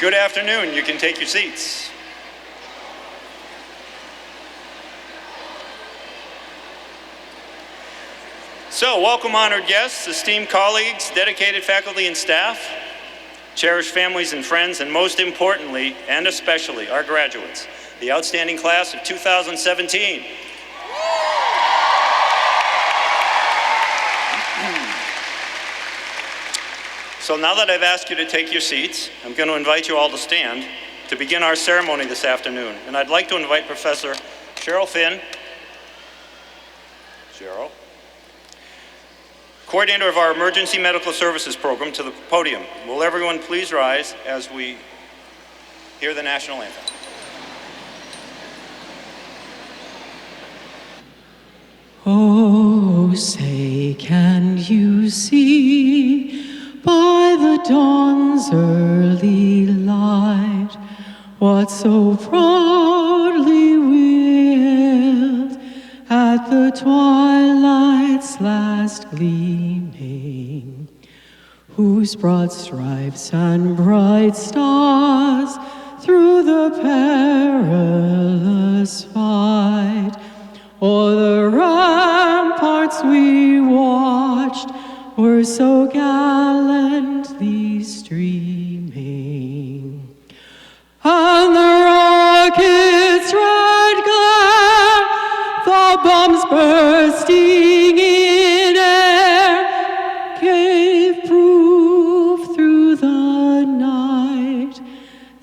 Good afternoon. You can take your seats. So, welcome honored guests, esteemed colleagues, dedicated faculty and staff, cherished families and friends, and most importantly, and especially, our graduates, the outstanding class of 2017. So now that I've asked you to take your seats, I'm going to invite you all to stand to begin our ceremony this afternoon. And I'd like to invite Professor Cheryl Finn, coordinator of our Emergency Medical Services Program, to the podium. Will everyone please rise as we hear the national anthem? Oh, say, can you see by the dawn's early light what so proudly wailed at the twilight's last gleaming, whose broad stripes and bright stars through the perilous fight o'er the ramparts we watched were so gallantly streaming, and the rocket's red glare, the bombs bursting in air, gave proof through the night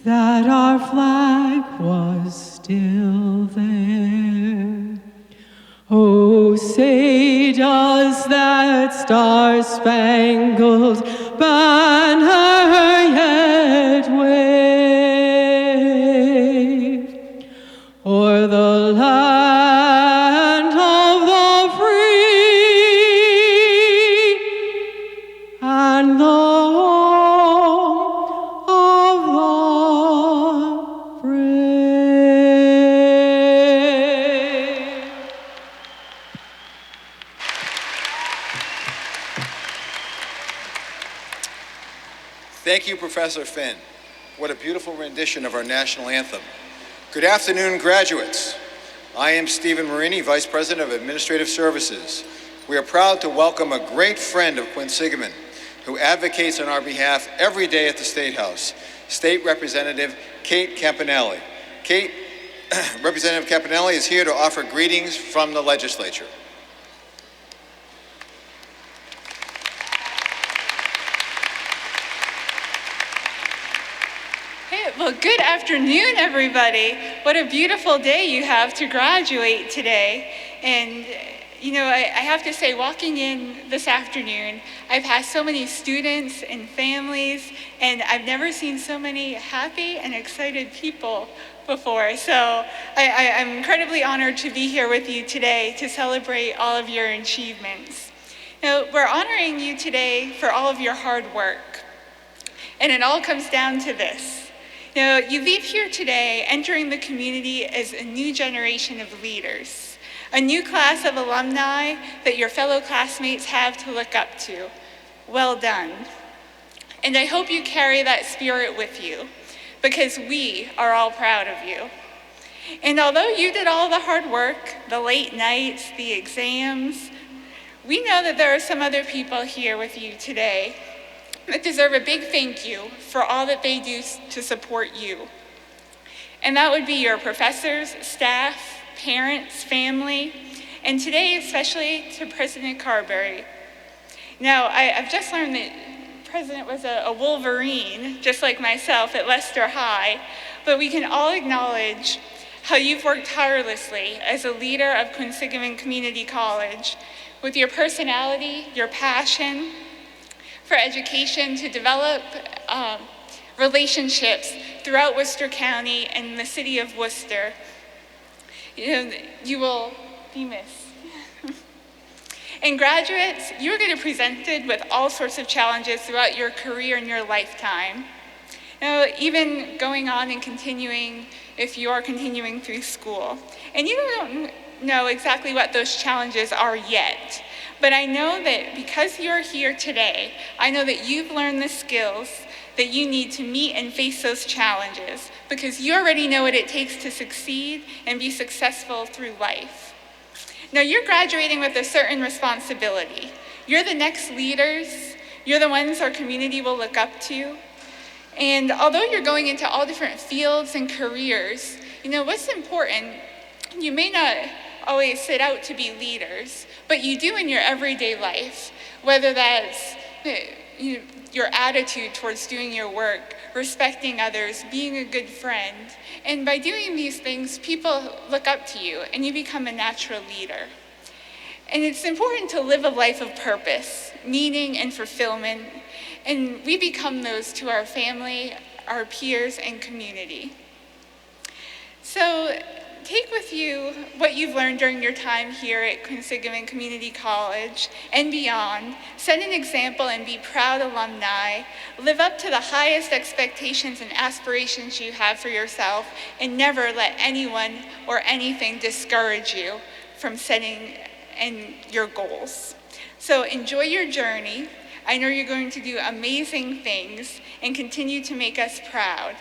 that our flag was still there. Oh, say, does that star-spangled banner yet wave o'er the land of the free and the home of the brave? Thank you, Professor Finn. What a beautiful rendition of our national anthem. Good afternoon, graduates. I am Stephen Marini, Vice President of Administrative Services. We are proud to welcome a great friend of Quinsigamond who advocates on our behalf every day at the State House, State Representative Kate Campanelli. Kate, Representative Campanelli is here to offer greetings from the legislature. Well, good afternoon, everybody. What a beautiful day you have to graduate today. And, you know, I have to say, walking in this afternoon, I've passed so many students and families, and I've never seen so many happy and excited people before. So I'm incredibly honored to be here with you today to celebrate all of your achievements. Now, we're honoring you today for all of your hard work. And it all comes down to this. Now, you leave here today entering the community as a new generation of leaders, a new class of alumni that your fellow classmates have to look up to. Well done. And I hope you carry that spirit with you, because we are all proud of you. And although you did all the hard work, the late nights, the exams, we know that there are some other people here with you today that deserve a big thank you for all that they do to support you. And that would be your professors, staff, parents, family, and today especially to President Carberry. Now, I've just learned that President was a Wolverine, just like myself at Leicester High, but we can all acknowledge how you've worked tirelessly as a leader of Quinsigamond Community College with your personality, your passion for education, to develop relationships throughout Worcester County and the city of Worcester. You know, you will be missed. And graduates, you're going to be presented with all sorts of challenges throughout your career and your lifetime. You know, even going on and continuing, if you are continuing through school. And you don't know exactly what those challenges are yet. But I know that because you're here today, I know that you've learned the skills that you need to meet and face those challenges because you already know what it takes to succeed and be successful through life. Now, you're graduating with a certain responsibility. You're the next leaders. You're the ones our community will look up to. And although you're going into all different fields and careers, what's important, you may not always set out to be leaders, but you do in your everyday life, whether that's your attitude towards doing your work, respecting others, being a good friend. And by doing these things, people look up to you and you become a natural leader. And it's important to live a life of purpose, meaning, and fulfillment. And we become those to our family, our peers, and community. So take with you what you've learned during your time here at Quinsigamond Community College and beyond. Set an example and be proud alumni. Live up to the highest expectations and aspirations you have for yourself, and never let anyone or anything discourage you from setting and your goals. So enjoy your journey. I know you're going to do amazing things and continue to make us proud.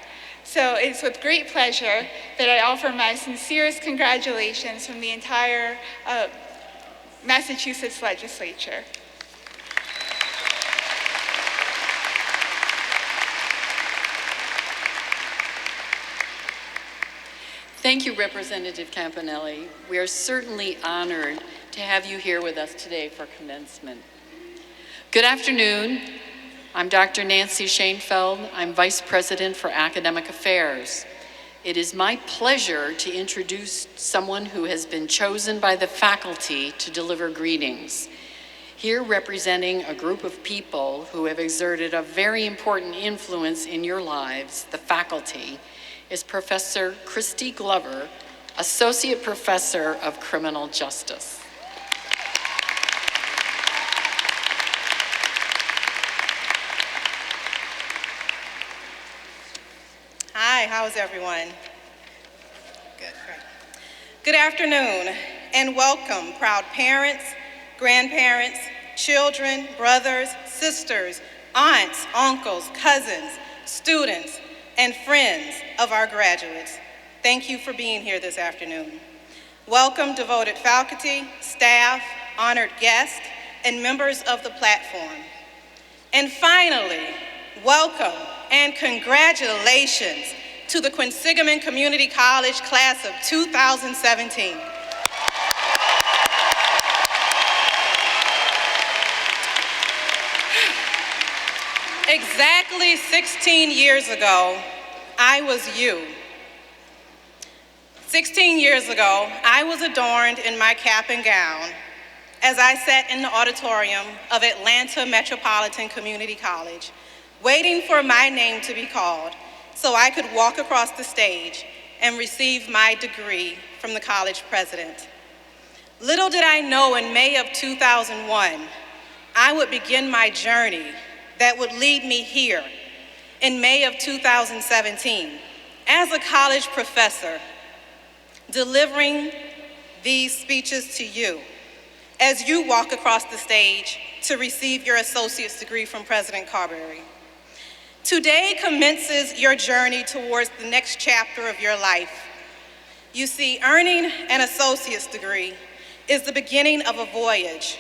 So it's with great pleasure that I offer my sincerest congratulations from the entire Massachusetts legislature. Thank you, Representative Campanelli. We are certainly honored to have you here with us today for commencement. Good afternoon. I'm Dr. Nancy Schoenfeld. I'm Vice President for Academic Affairs. It is my pleasure to introduce someone who has been chosen by the faculty to deliver greetings. Here representing a group of people who have exerted a very important influence in your lives, the faculty, is Professor Christy Glover, Associate Professor of Criminal Justice. Hi, how's everyone? Good, great. Good afternoon, and welcome, proud parents, grandparents, children, brothers, sisters, aunts, uncles, cousins, students, and friends of our graduates. Thank you for being here this afternoon. Welcome, devoted faculty, staff, honored guests, and members of the platform. And finally, welcome and congratulations to the Quinsigamond Community College class of 2017. Exactly 16 years ago, I was you. 16 years ago, I was adorned in my cap and gown as I sat in the auditorium of Atlanta Metropolitan Community College, waiting for my name to be called so I could walk across the stage and receive my degree from the college president. Little did I know in May of 2001, I would begin my journey that would lead me here in May of 2017 as a college professor, delivering these speeches to you as you walk across the stage to receive your associate's degree from President Carberry. Today commences your journey towards the next chapter of your life. You see, earning an associate's degree is the beginning of a voyage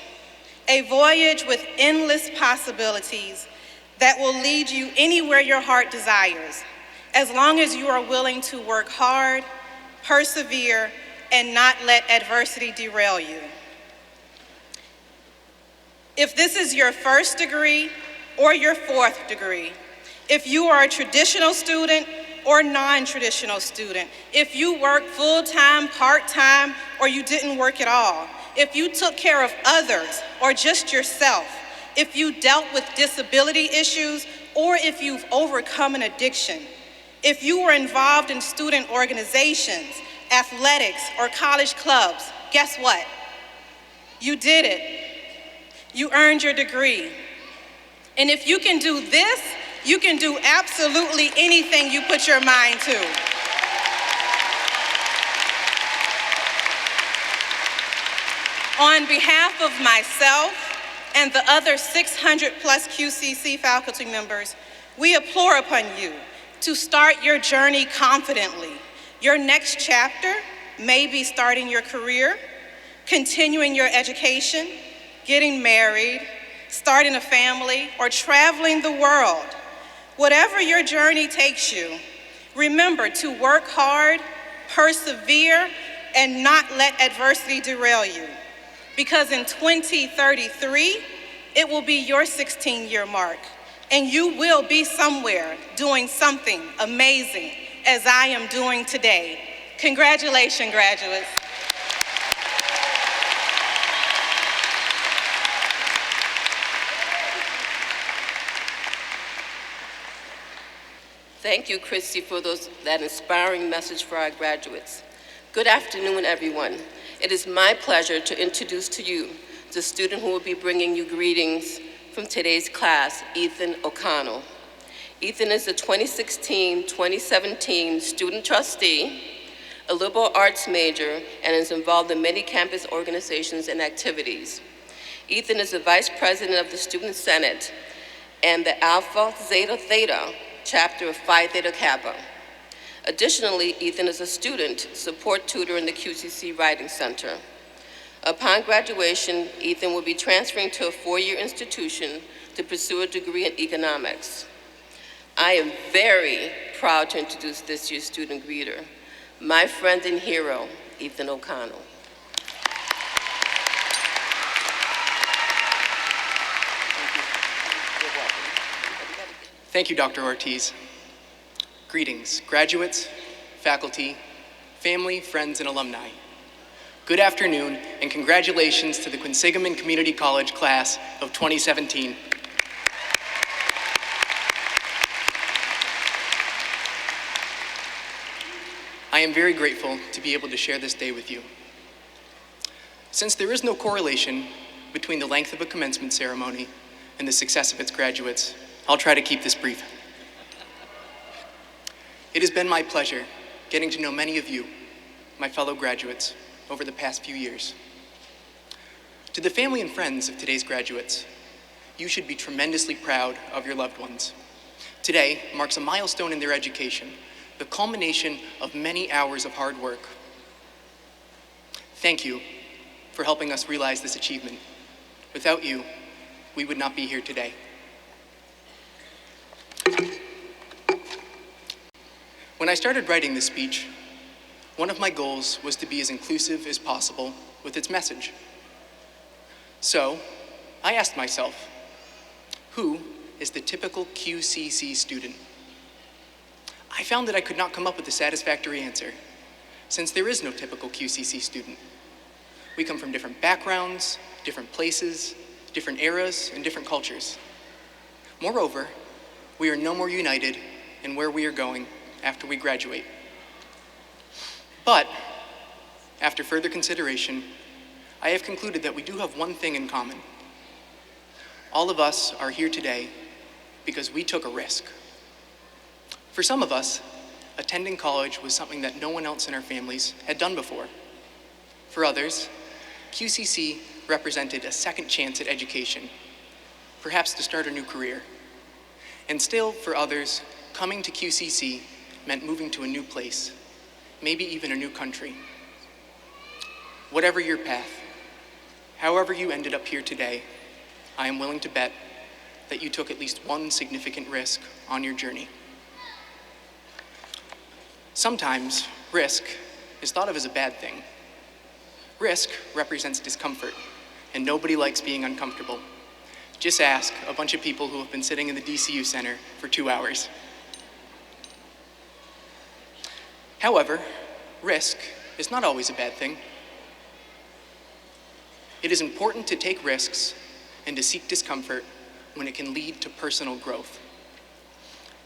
with endless possibilities that will lead you anywhere your heart desires, as long as you are willing to work hard, persevere, and not let adversity derail you. If this is your first degree or your fourth degree, if you are a traditional student or non-traditional student, if you work full-time, part-time, or you didn't work at all, if you took care of others or just yourself, if you dealt with disability issues, or if you've overcome an addiction, if you were involved in student organizations, athletics, or college clubs, guess what? You did it. You earned your degree. And if you can do this, you can do absolutely anything you put your mind to. On behalf of myself and the other 600 plus QCC faculty members, We implore upon you to start your journey confidently. Your next chapter may be starting your career, continuing your education, getting married, starting a family, or traveling the world. Whatever your journey takes you, remember to work hard, persevere, and not let adversity derail you. Because in 2033, it will be your 16-year mark, and you will be somewhere doing something amazing as I am doing today. Congratulations, graduates. Thank you, Christy, for that inspiring message for our graduates. Good afternoon, everyone. It is my pleasure to introduce to you the student who will be bringing you greetings from today's class, Ethan O'Connell. Ethan is a 2016-2017 student trustee, a liberal arts major, and is involved in many campus organizations and activities. Ethan is the vice president of the Student Senate and the Alpha Zeta Theta chapter of Phi Theta Kappa. Additionally, Ethan is a student support tutor in the QCC Writing Center. Upon graduation, Ethan will be transferring to a four-year institution to pursue a degree in economics. I am very proud to introduce this year's student greeter, my friend and hero, Ethan O'Connell. Thank you, Dr. Ortiz. Greetings, graduates, faculty, family, friends, and alumni. Good afternoon, and congratulations to the Quinsigamond Community College class of 2017. I am very grateful to be able to share this day with you. Since there is no correlation between the length of a commencement ceremony and the success of its graduates, I'll try to keep this brief. It has been my pleasure getting to know many of you, my fellow graduates, over the past few years. To the family and friends of today's graduates, you should be tremendously proud of your loved ones. Today marks a milestone in their education, the culmination of many hours of hard work. Thank you for helping us realize this achievement. Without you, we would not be here today. When I started writing this speech, one of my goals was to be as inclusive as possible with its message. So, I asked myself, who is the typical QCC student? I found that I could not come up with a satisfactory answer, since there is no typical QCC student. We come from different backgrounds, different places, different eras, and different cultures. Moreover, we are no more united in where we are going after we graduate. But, after further consideration, I have concluded that we do have one thing in common. All of us are here today because we took a risk. For some of us, attending college was something that no one else in our families had done before. For others, QCC represented a second chance at education, perhaps to start a new career. And still, for others, coming to QCC meant moving to a new place, maybe even a new country. Whatever your path, however you ended up here today, I am willing to bet that you took at least one significant risk on your journey. Sometimes, risk is thought of as a bad thing. Risk represents discomfort, and nobody likes being uncomfortable. Just ask a bunch of people who have been sitting in the DCU Center for 2 hours. However, risk is not always a bad thing. It is important to take risks and to seek discomfort when it can lead to personal growth.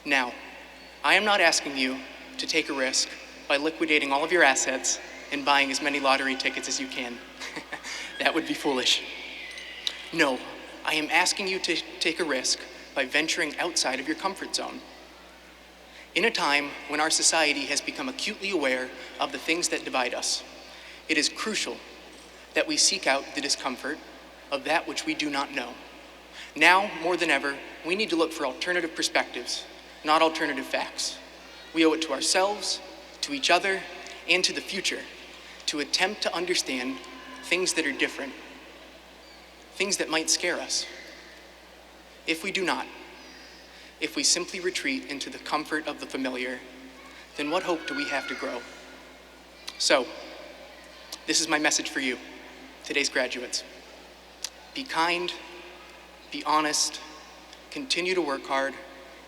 Now, I am not asking you to take a risk by liquidating all of your assets and buying as many lottery tickets as you can. That would be foolish. No, I am asking you to take a risk by venturing outside of your comfort zone. In a time when our society has become acutely aware of the things that divide us, it is crucial that we seek out the discomfort of that which we do not know. Now, more than ever, we need to look for alternative perspectives, not alternative facts. We owe it to ourselves, to each other, and to the future to attempt to understand things that are different, things that might scare us. If we do not, if we simply retreat into the comfort of the familiar, then what hope do we have to grow? So, this is my message for you, today's graduates. Be kind, be honest, continue to work hard,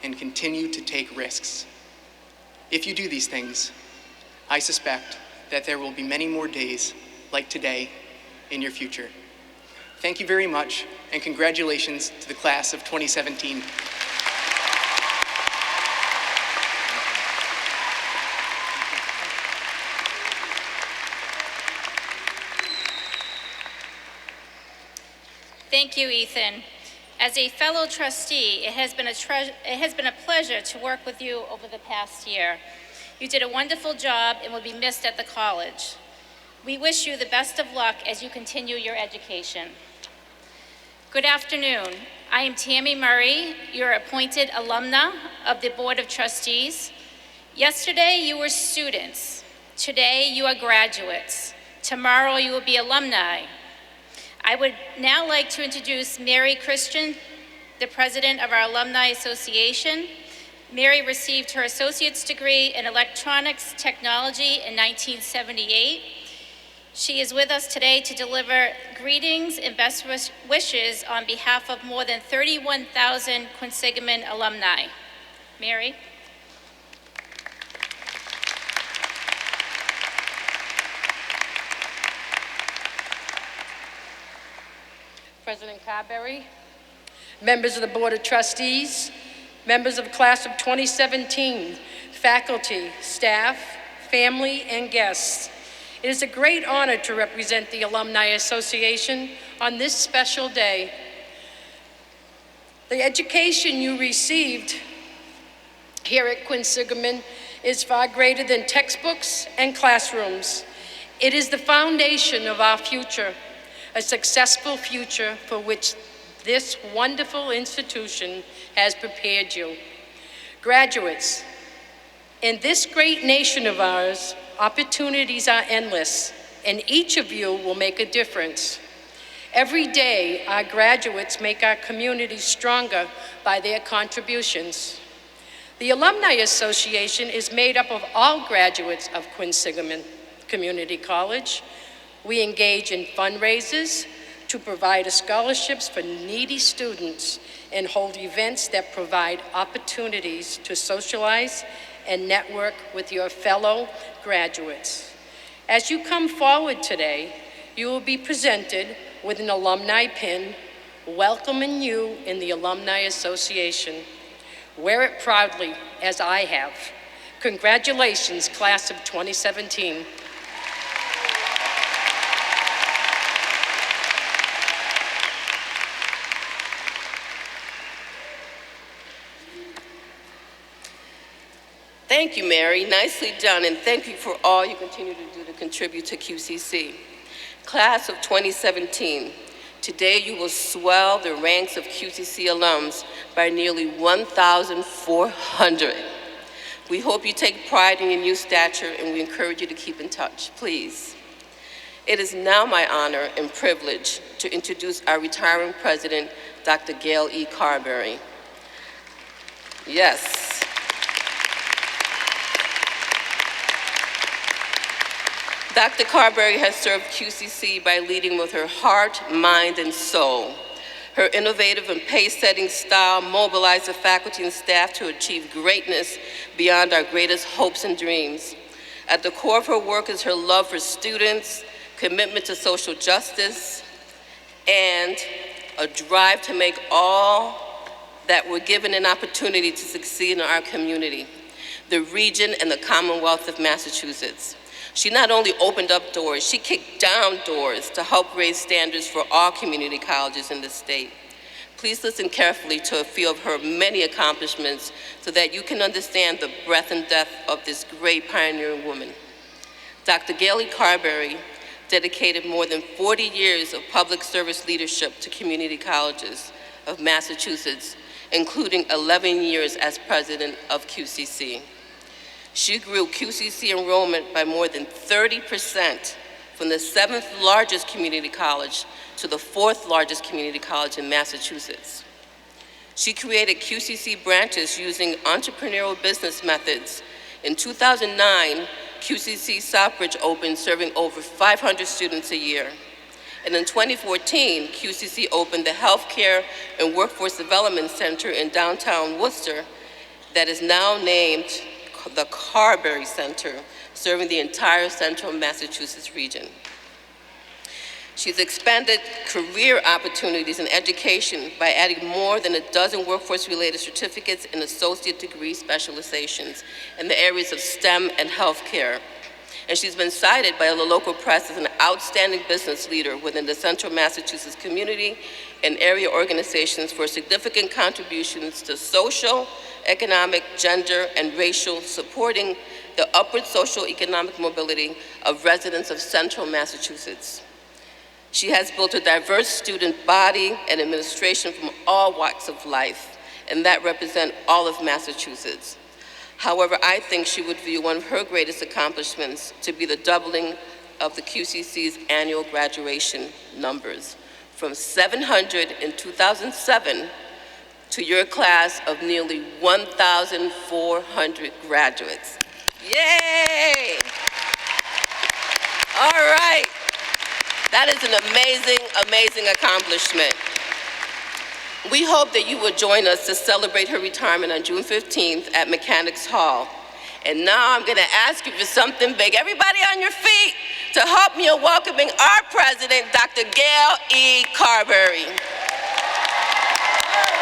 and continue to take risks. If you do these things, I suspect that there will be many more days like today in your future. Thank you very much, and congratulations to the class of 2017. Thank you, Ethan. As a fellow trustee, it has been a pleasure to work with you over the past year. You did a wonderful job and will be missed at the college. We wish you the best of luck as you continue your education. Good afternoon. I am Tammy Murray, your appointed alumna of the Board of Trustees. Yesterday, you were students. Today, you are graduates. Tomorrow, you will be alumni. I would now like to introduce Mary Christian, the president of our Alumni Association. Mary received her associate's degree in electronics technology in 1978. She is with us today to deliver greetings and best wishes on behalf of more than 31,000 Quinsigamond alumni. Mary. President Carberry, members of the Board of Trustees, members of the class of 2017, faculty, staff, family, and guests. It is a great honor to represent the Alumni Association on this special day. The education you received here at Quinsigamond is far greater than textbooks and classrooms. It is the foundation of our future, a successful future for which this wonderful institution has prepared you. Graduates, in this great nation of ours, opportunities are endless, and each of you will make a difference. Every day, our graduates make our community stronger by their contributions. The Alumni Association is made up of all graduates of Quinsigamond Community College. We engage in fundraisers to provide scholarships for needy students and hold events that provide opportunities to socialize and network with your fellow graduates. As you come forward today, you will be presented with an alumni pin welcoming you in the Alumni Association. Wear it proudly, as I have. Congratulations, class of 2017. Thank you, Mary. Nicely done, and thank you for all you continue to do to contribute to QCC. Class of 2017, today you will swell the ranks of QCC alums by nearly 1,400. We hope you take pride in your new stature, and we encourage you to keep in touch, please. It is now my honor and privilege to introduce our retiring president, Dr. Gail E. Carberry. Yes. Dr. Carberry has served QCC by leading with her heart, mind, and soul. Her innovative and pace-setting style mobilized the faculty and staff to achieve greatness beyond our greatest hopes and dreams. At the core of her work is her love for students, commitment to social justice, and a drive to make all that were given an opportunity to succeed in our community, the region, and the Commonwealth of Massachusetts. She not only opened up doors, she kicked down doors to help raise standards for all community colleges in the state. Please listen carefully to a few of her many accomplishments so that you can understand the breadth and depth of this great pioneering woman. Dr. Gail E. Carberry dedicated more than 40 years of public service leadership to community colleges, of Massachusetts, including 11 years as president of QCC. She grew QCC enrollment by more than 30%, from the 7th largest community college to the 4th largest community college in Massachusetts. She created QCC branches using entrepreneurial business methods. In 2009, QCC Southbridge opened, serving over 500 students a year. And in 2014, QCC opened the Healthcare and Workforce Development Center in downtown Worcester that is now named the Carberry Center, serving the entire central Massachusetts region. She's expanded career opportunities in education by adding more than a dozen workforce-related certificates and associate degree specializations in the areas of STEM and healthcare. And she's been cited by the local press as an outstanding business leader within the central Massachusetts community and area organizations for significant contributions to social, economic, gender, and racial, supporting the upward social economic mobility of residents of central Massachusetts. She has built a diverse student body and administration from all walks of life, and that represent all of Massachusetts. However, I think she would view one of her greatest accomplishments to be the doubling of the QCC's annual graduation numbers, from 700 in 2007 to your class of nearly 1,400 graduates. Yay! All right. That is an amazing, amazing accomplishment. We hope that you will join us to celebrate her retirement on June 15th at Mechanics Hall. And now I'm going to ask you for something big. Everybody on your feet to help me in welcoming our president, Dr. Gail E. Carberry. All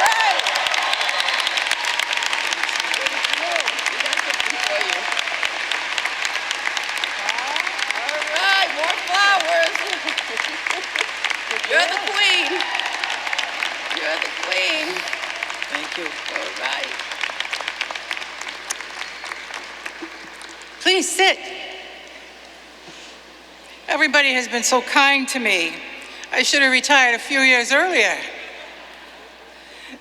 right. All right, more flowers. You're the queen. You're the queen. Thank you. All right. Please sit. Everybody has been so kind to me. I should have retired a few years earlier.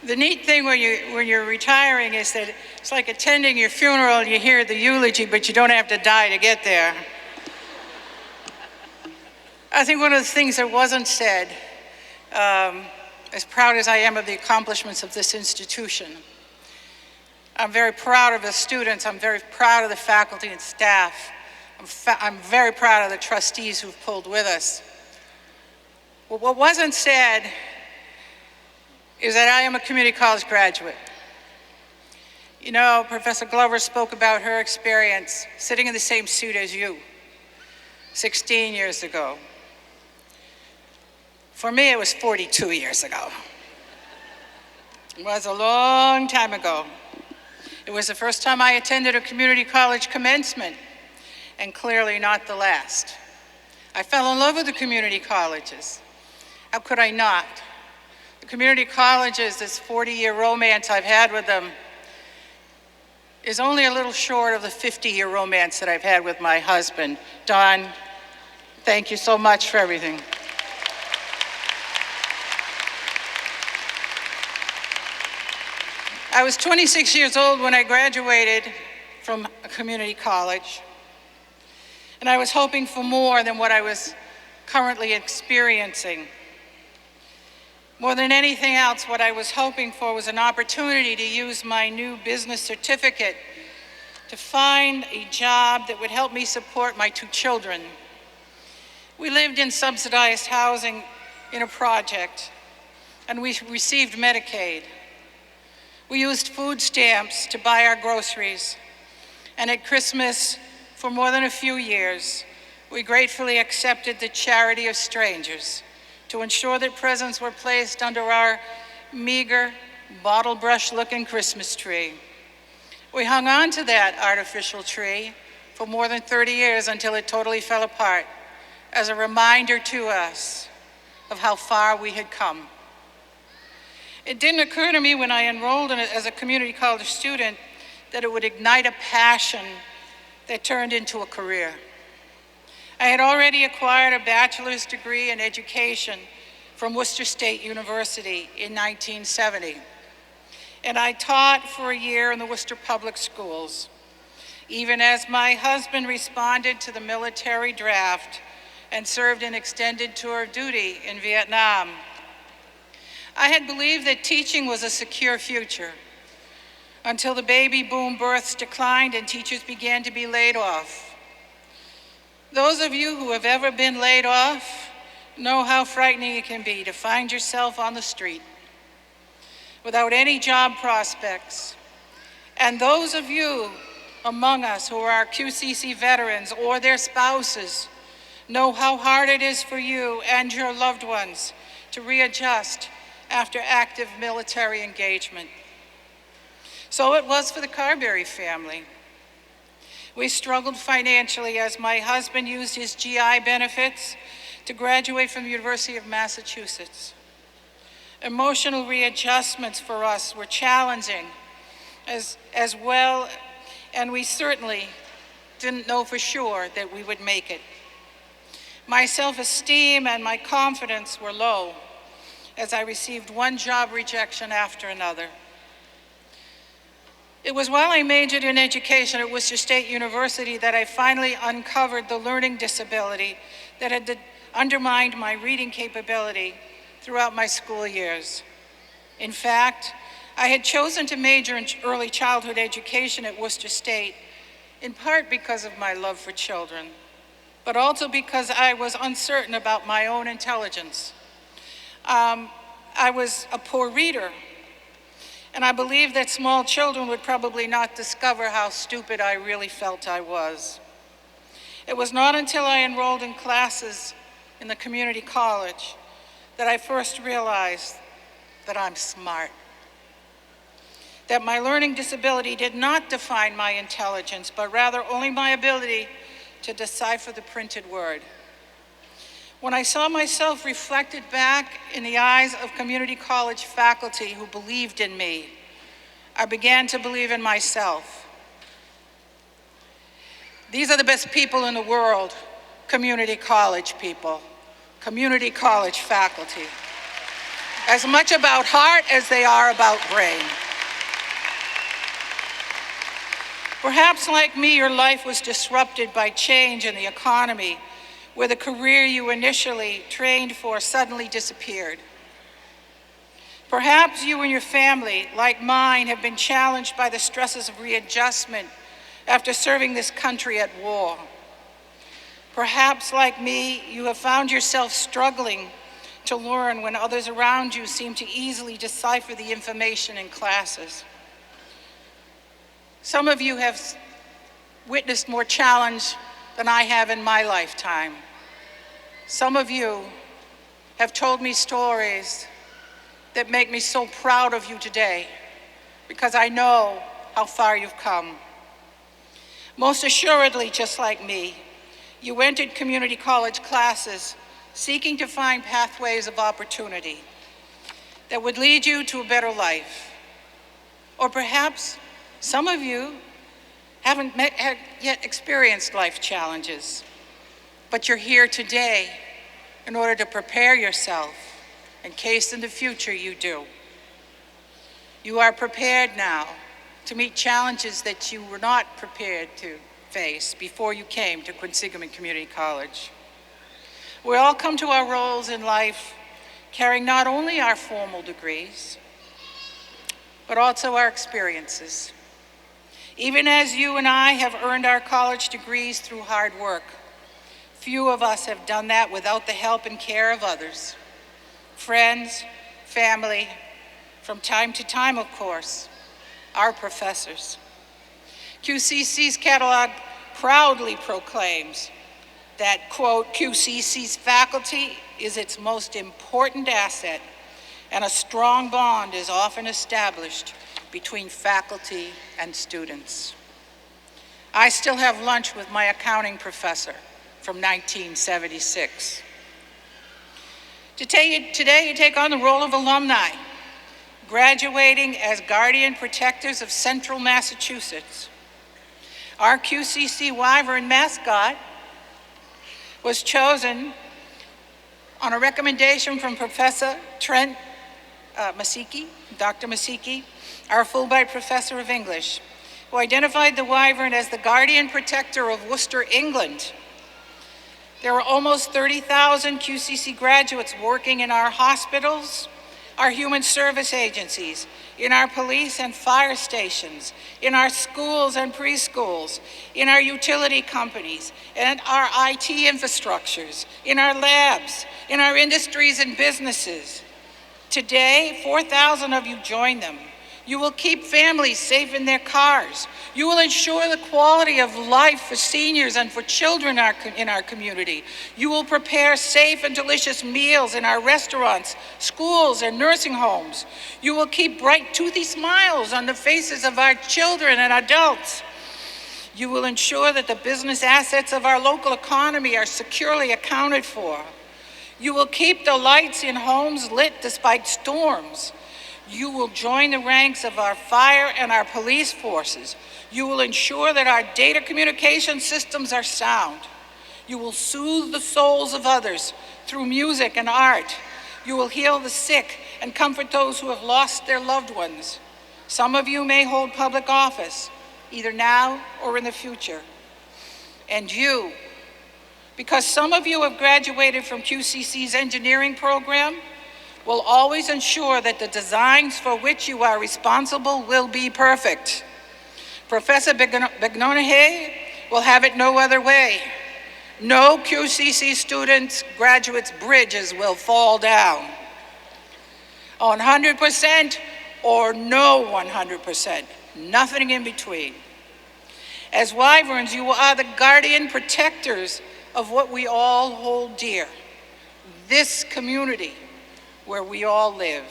The neat thing when you're retiring is that it's like attending your funeral and you hear the eulogy, but you don't have to die to get there. I think one of the things that wasn't said, as proud as I am of the accomplishments of this institution, I'm very proud of the students, I'm very proud of the faculty and staff, I'm very proud of the trustees who've pulled with us. But what wasn't said is that I am a community college graduate. You know, Professor Glover spoke about her experience sitting in the same seat as you 16 years ago. For me, it was 42 years ago. It was a long time ago. It was the first time I attended a community college commencement, and clearly not the last. I fell in love with the community colleges. How could I not? The community colleges, this 40-year romance I've had with them, is only a little short of the 50-year romance that I've had with my husband. Don, thank you so much for everything. I was 26 years old when I graduated from a community college, and I was hoping for more than what I was currently experiencing. More than anything else, what I was hoping for was an opportunity to use my new business certificate to find a job that would help me support my 2 children. We lived in subsidized housing in a project, and we received Medicaid. We used food stamps to buy our groceries, and at Christmas, for more than a few years, we gratefully accepted the charity of strangers to ensure that presents were placed under our meager, bottle brush-looking Christmas tree. We hung on to that artificial tree for more than 30 years until it totally fell apart, as a reminder to us of how far we had come. It didn't occur to me when I enrolled in it as a community college student that it would ignite a passion that turned into a career. I had already acquired a bachelor's degree in education from Worcester State University in 1970. And I taught for a year in the Worcester Public Schools, even as my husband responded to the military draft and served an extended tour of duty in Vietnam. I had believed that teaching was a secure future until the baby boom births declined and teachers began to be laid off. Those of you who have ever been laid off know how frightening it can be to find yourself on the street without any job prospects. And those of you among us who are QCC veterans or their spouses know how hard it is for you and your loved ones to readjust after active military engagement. So it was for the Carberry family. We struggled financially as my husband used his GI benefits to graduate from the University of Massachusetts. Emotional readjustments for us were challenging as well, and we certainly didn't know for sure that we would make it. My self-esteem and my confidence were low as I received one job rejection after another. It was while I majored in education at Worcester State University that I finally uncovered the learning disability that had undermined my reading capability throughout my school years. In fact, I had chosen to major in early childhood education at Worcester State, in part because of my love for children, but also because I was uncertain about my own intelligence. I was a poor reader, and I believed that small children would probably not discover how stupid I really felt I was. It was not until I enrolled in classes in the community college that I first realized that I'm smart. That my learning disability did not define my intelligence, but rather only my ability to decipher the printed word. When I saw myself reflected back in the eyes of community college faculty who believed in me, I began to believe in myself. These are the best people in the world, community college people, community college faculty, as much about heart as they are about brain. Perhaps like me, your life was disrupted by change in the economy, where the career you initially trained for suddenly disappeared. Perhaps you and your family, like mine, have been challenged by the stresses of readjustment after serving this country at war. Perhaps, like me, you have found yourself struggling to learn when others around you seem to easily decipher the information in classes. Some of you have witnessed more challenge than I have in my lifetime. Some of you have told me stories that make me so proud of you today, because I know how far you've come. Most assuredly, just like me, you entered community college classes seeking to find pathways of opportunity that would lead you to a better life. Or perhaps some of you haven't yet experienced life challenges, but you're here today in order to prepare yourself in case in the future you do. You are prepared now to meet challenges that you were not prepared to face before you came to Quinsigamond Community College. We all come to our roles in life carrying not only our formal degrees, but also our experiences. Even as you and I have earned our college degrees through hard work, few of us have done that without the help and care of others. Friends, family, from time to time, of course, our professors. QCC's catalog proudly proclaims that, quote, QCC's faculty is its most important asset, and a strong bond is often established between faculty and students. I still have lunch with my accounting professor from 1976. Today you take on the role of alumni, graduating as guardian protectors of Central Massachusetts. Our QCC Wyvern mascot was chosen On a recommendation from Professor Trent Masiki, Dr. Masiki, our Fulbright Professor of English, who identified the wyvern as the guardian protector of Worcester, England. There are almost 30,000 QCC graduates working in our hospitals, our human service agencies, in our police and fire stations, in our schools and preschools, in our utility companies, and our IT infrastructures, in our labs, in our industries and businesses. Today, 4,000 of you join them. You will keep families safe in their cars. You will ensure the quality of life for seniors and for children in our community. You will prepare safe and delicious meals in our restaurants, schools, and nursing homes. You will keep bright, toothy smiles on the faces of our children and adults. You will ensure that the business assets of our local economy are securely accounted for. You will keep the lights in homes lit despite storms. You will join the ranks of our fire and our police forces. You will ensure that our data communication systems are sound. You will soothe the souls of others through music and art. You will heal the sick and comfort those who have lost their loved ones. Some of you may hold public office, either now or in the future. And you, because some of you have graduated from QCC's engineering program, will always ensure that the designs for which you are responsible will be perfect. Professor Begnonahay will have it no other way. No QCC students, graduates' bridges will fall down. 100% or no 100%, nothing in between. As wyverns, you are the guardian protectors of what we all hold dear, this community where we all live.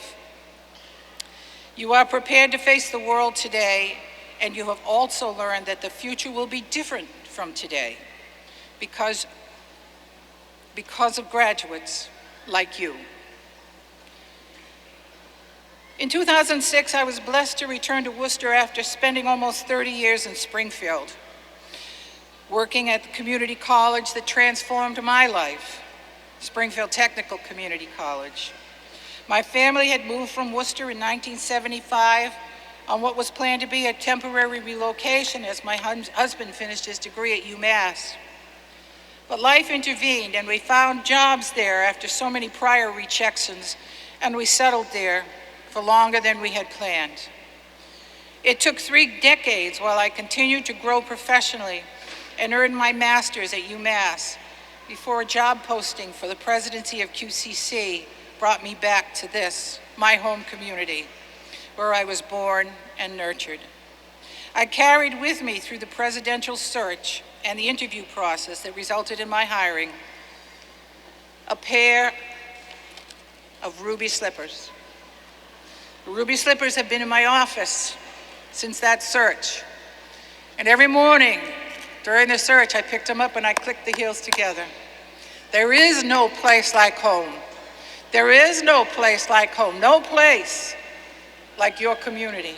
You are prepared to face the world today, and you have also learned that the future will be different from today because of graduates like you. In 2006, I was blessed to return to Worcester after spending almost 30 years in Springfield, working at the community college that transformed my life, Springfield Technical Community College. My family had moved from Worcester in 1975 on what was planned to be a temporary relocation as my husband finished his degree at UMass. But life intervened and we found jobs there after so many prior rejections, and we settled there for longer than we had planned. It took 3 decades while I continued to grow professionally and earned my master's at UMass before a job posting for the presidency of QCC brought me back to this, my home community, where I was born and nurtured. I carried with me through the presidential search and the interview process that resulted in my hiring a pair of ruby slippers. The ruby slippers have been in my office since that search. And every morning during the search, I picked them up and I clicked the heels together. There is no place like home. There is no place like home, no place like your community.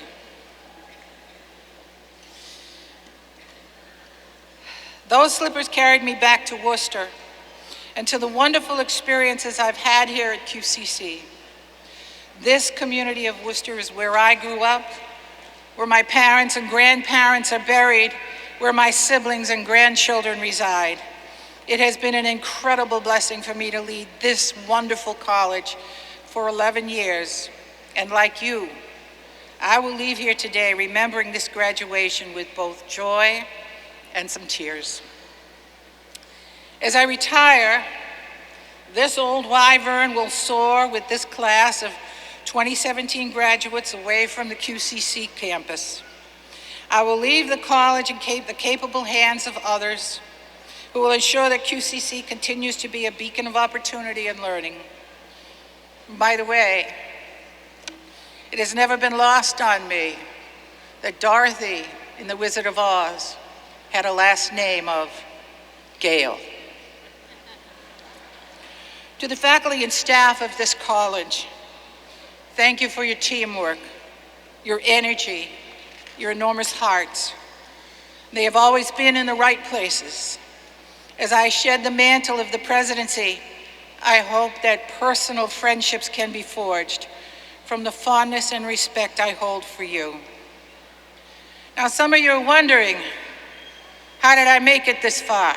Those slippers carried me back to Worcester and to the wonderful experiences I've had here at QCC. This community of Worcester is where I grew up, where my parents and grandparents are buried, where my siblings and grandchildren reside. It has been an incredible blessing for me to lead this wonderful college for 11 years. And like you, I will leave here today remembering this graduation with both joy and some tears. As I retire, this old wyvern will soar with this class of 2017 graduates away from the QCC campus. I will leave the college in the capable hands of others who will ensure that QCC continues to be a beacon of opportunity and learning. By the way, it has never been lost on me that Dorothy in The Wizard of Oz had a last name of Gale. To the faculty and staff of this college, thank you for your teamwork, your energy, your enormous hearts. They have always been in the right places. As I shed the mantle of the presidency, I hope that personal friendships can be forged from the fondness and respect I hold for you. Now, some of you are wondering, how did I make it this far?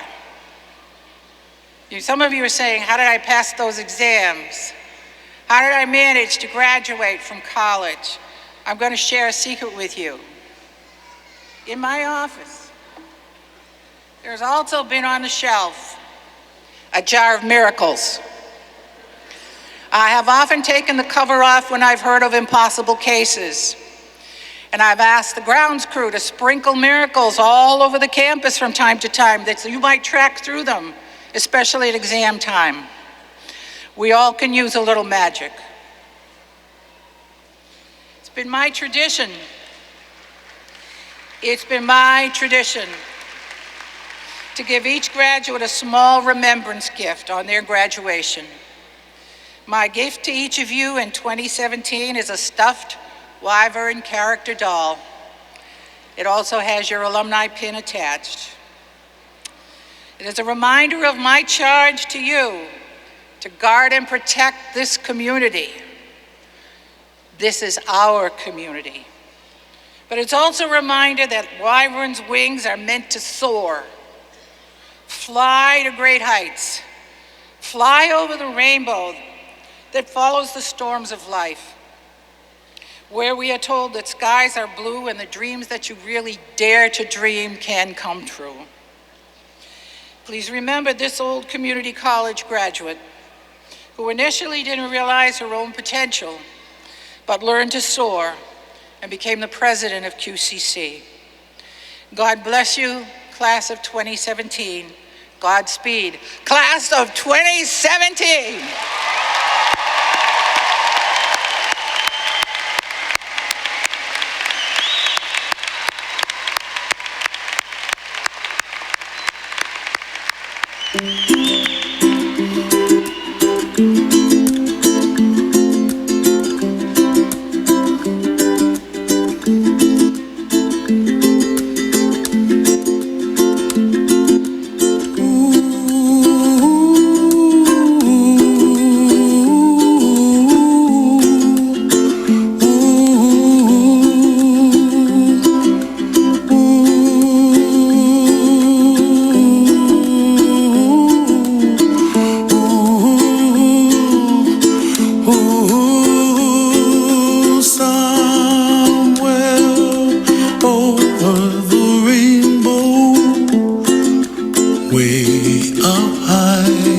Some of you are saying, how did I pass those exams? How did I manage to graduate from college? I'm going to share a secret with you. In my office, there's also been on the shelf a jar of miracles. I have often taken the cover off when I've heard of impossible cases. And I've asked the grounds crew to sprinkle miracles all over the campus from time to time that you might track through them, especially at exam time. We all can use a little magic. It's been my tradition. It's been my tradition to give each graduate a small remembrance gift on their graduation. My gift to each of you in 2017 is a stuffed wyvern character doll. It also has your alumni pin attached. It is a reminder of my charge to you to guard and protect this community. This is our community. But it's also a reminder that wyvern's wings are meant to soar, fly to great heights, fly over the rainbow that follows the storms of life, where we are told that skies are blue and the dreams that you really dare to dream can come true. Please remember this old community college graduate who initially didn't realize her own potential, but learned to soar and became the president of QCC. God bless you, class of 2017. Godspeed, class of 2017. Way up high.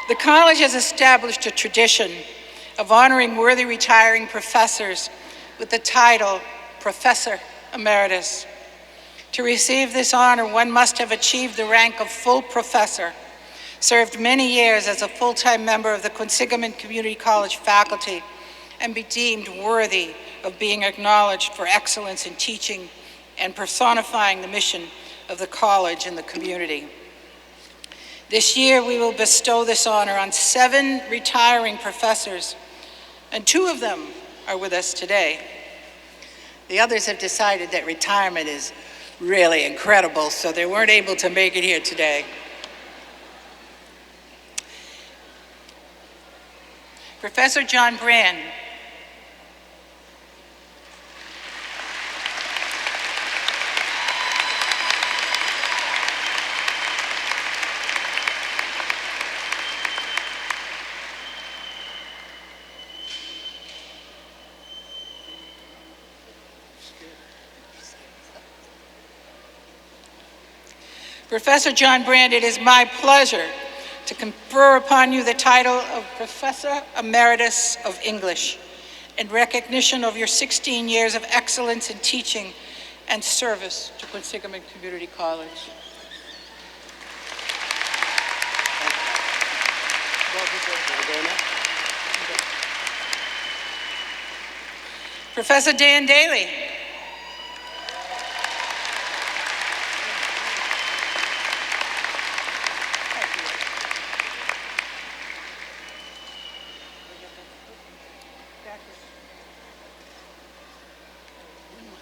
The college has established a tradition of honoring worthy retiring professors with the title Professor Emeritus. To receive this honor, one must have achieved the rank of full professor, served many years as a full-time member of the Quinsigamond Community College faculty, and be deemed worthy of being acknowledged for excellence in teaching and personifying the mission of the college and the community. This year, we will bestow this honor on 7 retiring professors, and 2 of them are with us today. The others have decided that retirement is really incredible, so they weren't able to make it here today. Professor John Brand. Professor John Brand, it is my pleasure to confer upon you the title of Professor Emeritus of English in recognition of your 16 years of excellence in teaching and service to Quinsigamond Community College. Professor Dan Daly.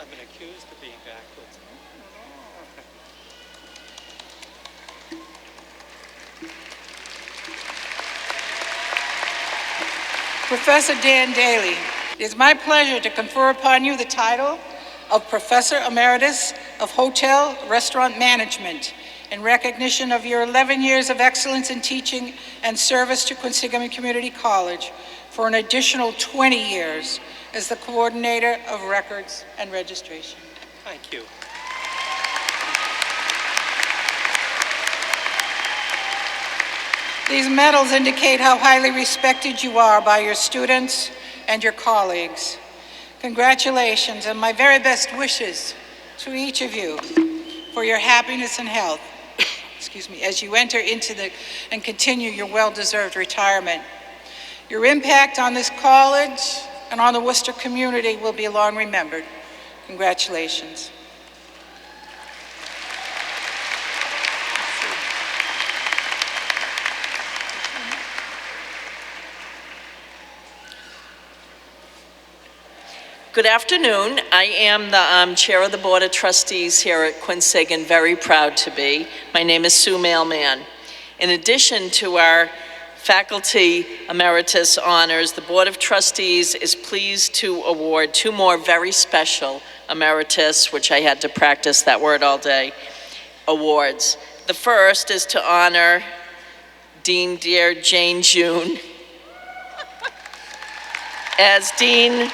I've been accused of being backwards. Professor Dan Daly, it is my pleasure to confer upon you the title of Professor Emeritus of Hotel Restaurant Management in recognition of your 11 years of excellence in teaching and service to Quinsigamond Community College for an additional 20 years as the Coordinator of Records and Registration. Thank you. These medals indicate how highly respected you are by your students and your colleagues. Congratulations and my very best wishes to each of you for your happiness and health, excuse me, as you enter into and continue your well-deserved retirement. Your impact on this college and on the Worcester community will be long remembered. Congratulations. Good afternoon. I am the Chair of the Board of Trustees here at Quinsigamond, very proud to be. My name is Sue Mailman. In addition to our Faculty Emeritus honors, the Board of Trustees is pleased to award 2 more very special Emeritus, which I had to practice that word all day, awards. The first is to honor Dean Dear Jane June as Dean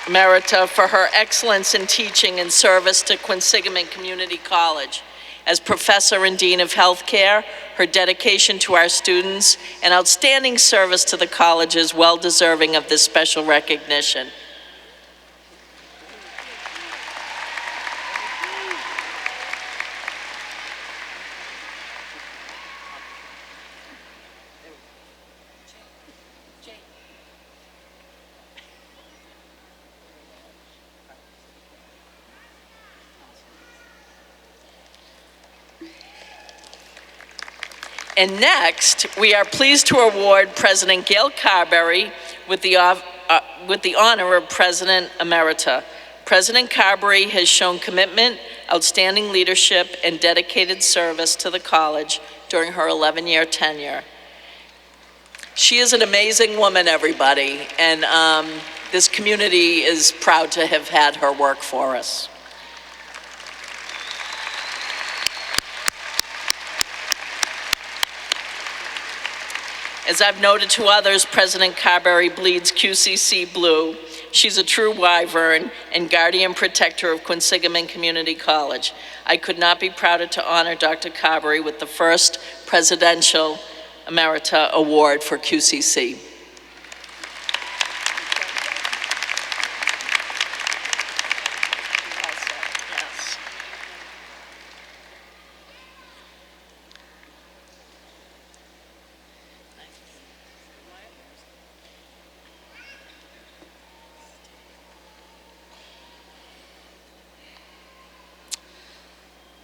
Emerita for her excellence in teaching and service to Quinsigamond Community College. As Professor and Dean of Healthcare, her dedication to our students and outstanding service to the college is well deserving of this special recognition. And next, we are pleased to award President Gail Carberry with the honor of President Emerita. President Carberry has shown commitment, outstanding leadership, and dedicated service to the college during her 11-year tenure. She is an amazing woman, everybody, and this community is proud to have had her work for us. As I've noted to others, President Carberry bleeds QCC blue. She's a true wyvern and guardian protector of Quinsigamond Community College. I could not be prouder to honor Dr. Carberry with the first Presidential Emerita Award for QCC.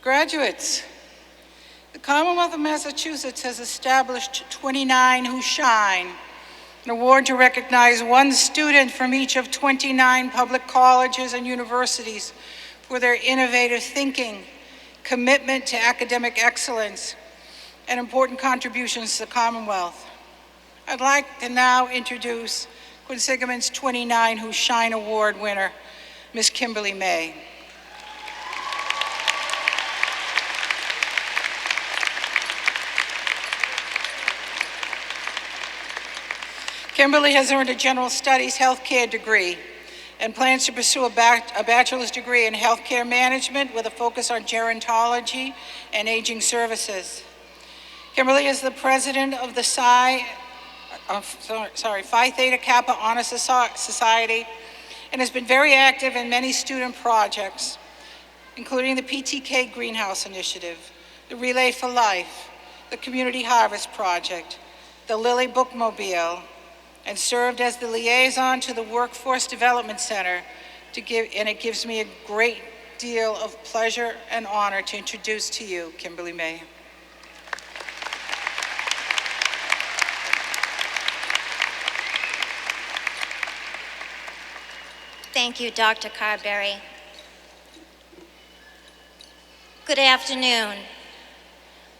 Graduates, the Commonwealth of Massachusetts has established 29 Who Shine, an award to recognize one student from each of 29 public colleges and universities for their innovative thinking, commitment to academic excellence, and important contributions to the Commonwealth. I'd like to now introduce Quinsigamond's 29 Who Shine Award winner, Ms. Kimberly May. Kimberly has earned a general studies healthcare degree and plans to pursue a bachelor's degree in healthcare management with a focus on gerontology and aging services. Kimberly is the president of the Phi Theta Kappa Honor Society and has been very active in many student projects, including the PTK Greenhouse Initiative, the Relay for Life, the Community Harvest Project, the Lilly Bookmobile, and served as the liaison to the Workforce Development Center, and it gives me a great deal of pleasure and honor to introduce to you Kimberly May. Thank you, Dr. Carberry. Good afternoon.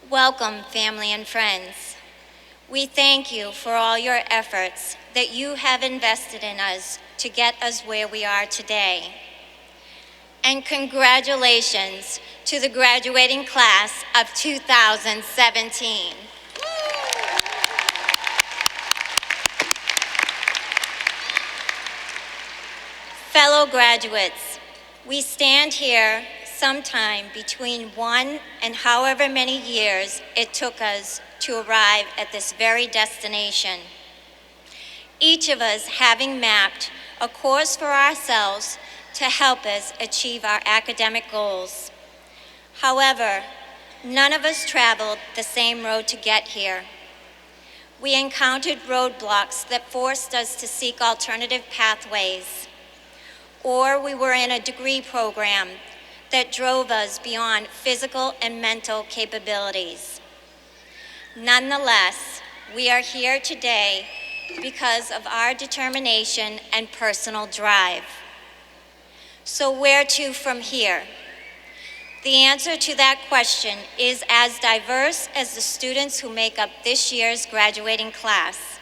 Welcome, family and friends. We thank you for all your efforts that you have invested in us to get us where we are today. And congratulations to the graduating class of 2017. Fellow graduates, we stand here sometime between 1 and however many years it took us to arrive at this very destination. Each of us having mapped a course for ourselves to help us achieve our academic goals. However, none of us traveled the same road to get here. We encountered roadblocks that forced us to seek alternative pathways, or we were in a degree program that drove us beyond physical and mental capabilities. Nonetheless, we are here today because of our determination and personal drive. So where to from here? The answer to that question is as diverse as the students who make up this year's graduating class.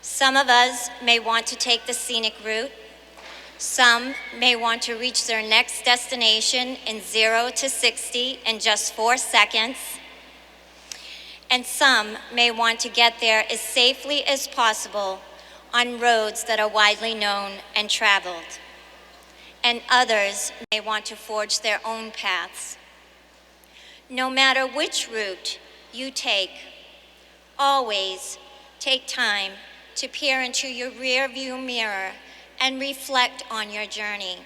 Some of us may want to take the scenic route. Some may want to reach their next destination in 0 to 60 in just 4 seconds. And some may want to get there as safely as possible on roads that are widely known and traveled. And others may want to forge their own paths. No matter which route you take, always take time to peer into your rearview mirror and reflect on your journey.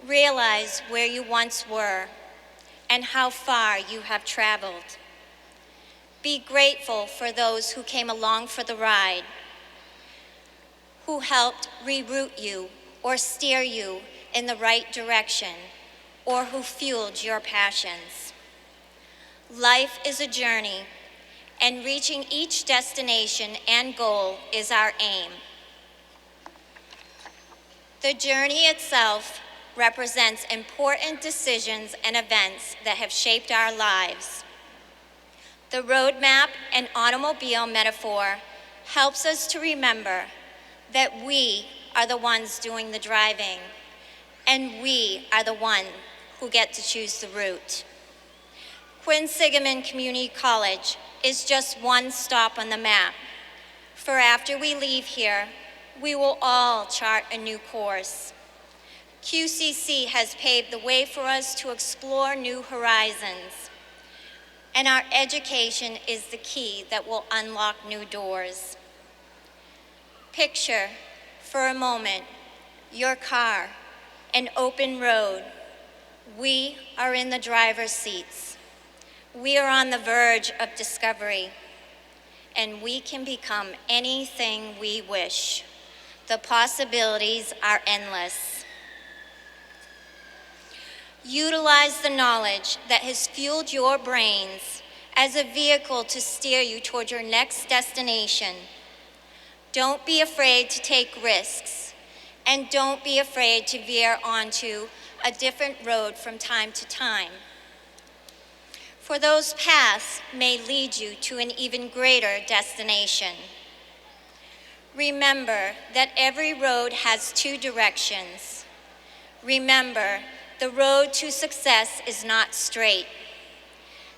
Realize where you once were and how far you have traveled. Be grateful for those who came along for the ride, who helped reroute you or steer you in the right direction, or who fueled your passions. Life is a journey, and reaching each destination and goal is our aim. The journey itself represents important decisions and events that have shaped our lives. The roadmap and automobile metaphor helps us to remember that we are the ones doing the driving, and we are the one who get to choose the route. Quinsigamond Community College is just one stop on the map, for after we leave here, we will all chart a new course. QCC has paved the way for us to explore new horizons. and our education is the key that will unlock new doors. Picture, for a moment, your car, an open road. We are in the driver's seats. We are on the verge of discovery, and we can become anything we wish. The possibilities are endless. Utilize the knowledge that has fueled your brains as a vehicle to steer you toward your next destination. Don't be afraid to take risks, and don't be afraid to veer onto a different road from time to time. For those paths may lead you to an even greater destination. Remember that every road has two directions. Remember, the road to success is not straight.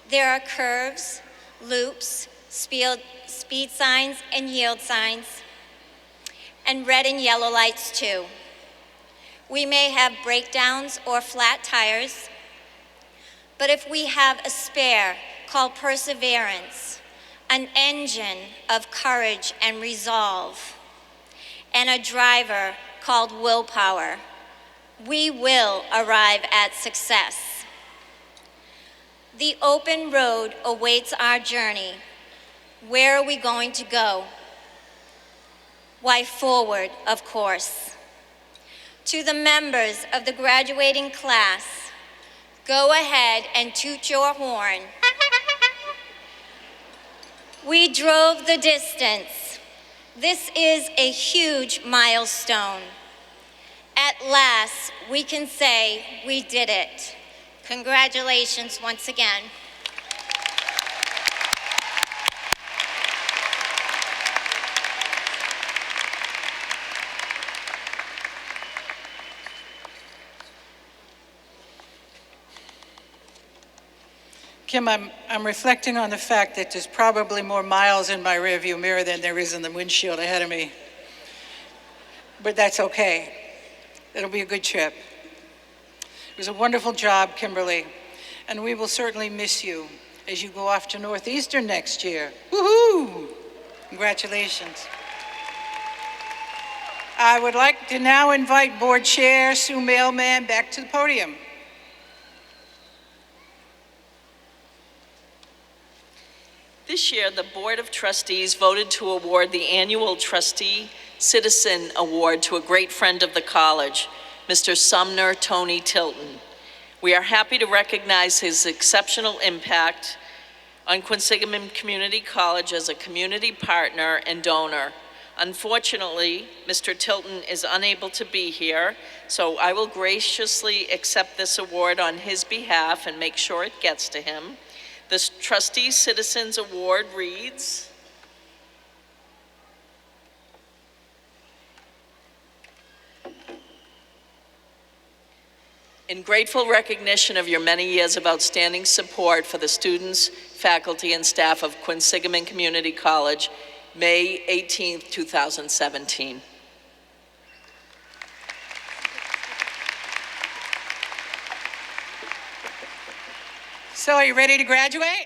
There are curves, loops, speed signs, and yield signs, and red and yellow lights too. We may have breakdowns or flat tires, but if we have a spare called perseverance, an engine of courage and resolve, and a driver called willpower, we will arrive at success. The open road awaits our journey. Where are we going to go? Why, forward, of course. To the members of the graduating class, go ahead and toot your horn. We drove the distance. This is a huge milestone. At last, we can say we did it. Congratulations once again. Kim, I'm reflecting on the fact that there's probably more miles in my rearview mirror than there is in the windshield ahead of me. But that's okay. It'll be a good trip. It was a wonderful job, Kimberly, and we will certainly miss you as you go off to Northeastern next year. Woohoo! Congratulations. I would like to now invite Board Chair Sue Mailman back to the podium. This year, the Board of Trustees voted to award the annual Trustee Citizen Award to a great friend of the college, Mr. Sumner Tony Tilton. We are happy to recognize his exceptional impact on Quinsigamond Community College as a community partner and donor. Unfortunately, Mr. Tilton is unable to be here, so I will graciously accept this award on his behalf and make sure it gets to him. The Trustee Citizens Award reads, in grateful recognition of your many years of outstanding support for the students, faculty, and staff of Quinsigamond Community College, May 18, 2017. So are you ready to graduate?